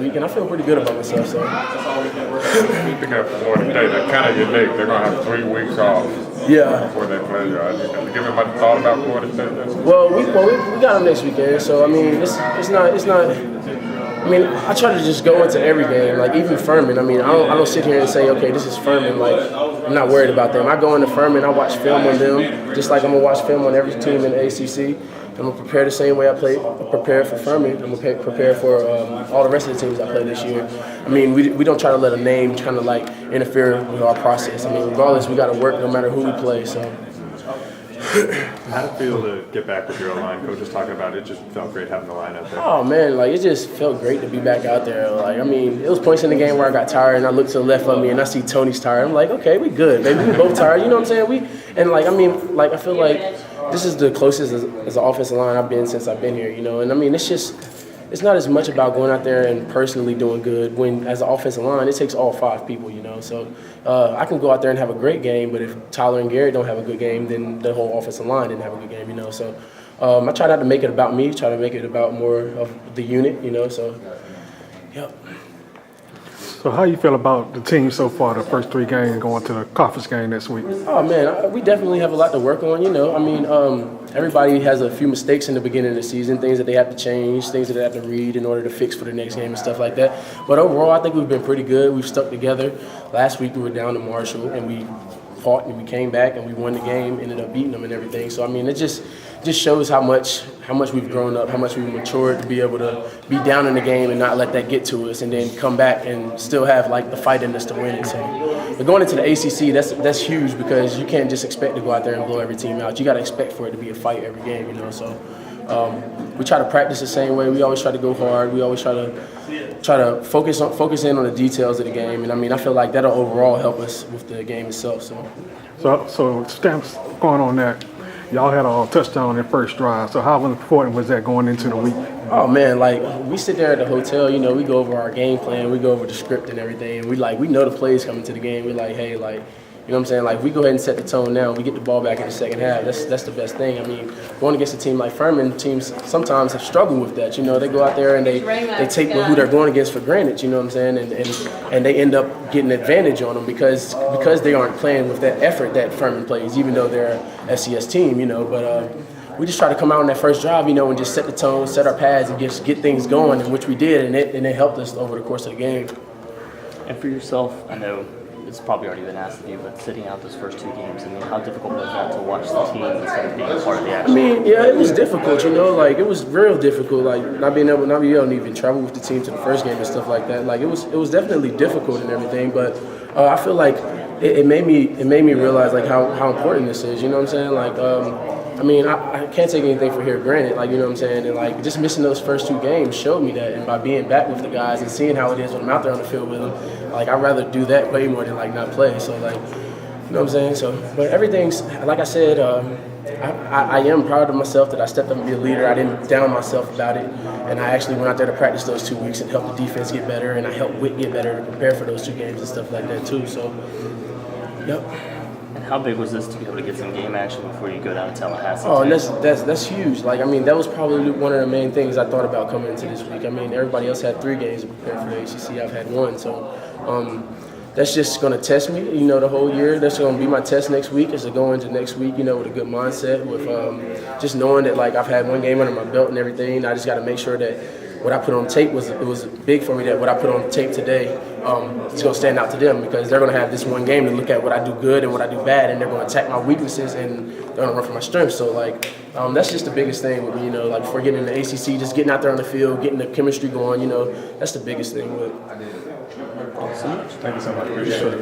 week, and I feel pretty good about myself. So. Speaking of Florida State, that's kind of unique. They're going to have 3 weeks off. Yeah. Before they play you. Have you given much thought about Florida State? Well, we got them next weekend, so I mean, it's not. I mean, I try to just go into every game, like even Furman. I mean, I don't sit here and say, okay, this is Furman. Like, I'm not worried about them. I go into Furman, I watch film on them, just like I'm gonna watch film on every team in the ACC. I'm gonna prepare the same way I prepare for Furman. I'm gonna prepare for all the rest of the teams I play this year. I mean, we don't try to let a name kind of like interfere with our process. I mean, regardless, we got to work no matter who we play. So. How'd it feel to get back with your line? Coach was talking about it. Just felt great having the line out there. Oh man, like it just felt great to be back out there. Like I mean, it was points in the game where I got tired and I looked to the left of me and I see Tony's tired. I'm like, okay, we good, baby. We both tired. You know what I'm saying? I feel like this is the closest as an offensive line I've been since I've been here. You know, and I mean, it's not as much about going out there and personally doing good. When as an offensive line, it takes all 5 people. You know, so I can go out there and have a great game, but if Tyler and Garrett don't have a good game, then the whole offensive line didn't have a good game. You know, so I try not to make it about me. Try to make it about more of the unit. You know, so yep. So how you feel about the team so far, the first 3 games going to the conference game next week? Oh, man, we definitely have a lot to work on, you know. I mean, everybody has a few mistakes in the beginning of the season, things that they have to change, things that they have to read in order to fix for the next game and stuff like that. But overall, I think we've been pretty good. We've stuck together. Last week we were down to Marshall, and we fought, and we came back, and we won the game, ended up beating them and everything. So, I mean, it just shows how much we've grown up, how much we've matured to be able to be down in the game and not let that get to us, and then come back and still have like the fight in us to win it. So, but going into the ACC, that's huge because you can't just expect to go out there and blow every team out. You got to expect for it to be a fight every game, you know. So we try to practice the same way. We always try to go hard. We always try to focus in on the details of the game, and I mean I feel like that'll overall help us with the game itself. So stamps going on that. Y'all had a touchdown in the first drive. So how important was that going into the week? Oh man, like we sit there at the hotel, you know, we go over our game plan, we go over the script and everything, and we know the plays coming to the game. We're like, hey, like, you know what I'm saying? Like we go ahead and set the tone now. We get the ball back in the second half. That's the best thing. I mean, going against a team like Furman, teams sometimes have struggled with that. You know, they go out there and they take who they're going against for granted. You know what I'm saying? And they end up getting advantage on them because they aren't playing with that effort that Furman plays, even though they're an FCS team. You know, but. We just try to come out on that first drive, you know, and just set the tone, set our pads, and just get things going, which we did, and it helped us over the course of the game. And for yourself, I know it's probably already been asked of you, but sitting out those first 2 games, I mean, how difficult was that to watch the team instead of being a part of the action? I mean, yeah, it was difficult, you know, like it was real difficult, like not being able to even travel with the team to the first game and stuff like that. Like it was definitely difficult and everything, but I feel like it made me realize like how important this is. You know what I'm saying? Like. I mean, I can't take anything for here granted, like, you know what I'm saying? And, like, just missing those first 2 games showed me that. And by being back with the guys and seeing how it is when I'm out there on the field with them, like, I'd rather do that way more than, like, not play. So, like, you know what I'm saying? So, but everything's, like I said, I am proud of myself that I stepped up and be a leader. I didn't down myself about it. And I actually went out there to practice those 2 weeks and help the defense get better. And I helped Witt get better to prepare for those 2 games and stuff like that, too. So, yep. How big was this to be able to get some game action before you go down to Tallahassee? Oh, and that's huge. Like, I mean, that was probably one of the main things I thought about coming into this week. I mean, everybody else had 3 games to prepare for the ACC. I've had 1, so that's just going to test me, you know, the whole year. That's going to be my test next week, is to go into next week, you know, with a good mindset, with just knowing that, like, I've had 1 game under my belt and everything. I just got to make sure that what I put on tape was big for me, that what I put on tape today is going to stand out to them, because they're going to have this 1 game to look at what I do good and what I do bad, and they're going to attack my weaknesses and they're going to run for my strengths. So, like, that's just the biggest thing with me, you know, like before getting in the ACC, just getting out there on the field, getting the chemistry going, you know, that's the biggest thing with it. Thank you so much. Appreciate it.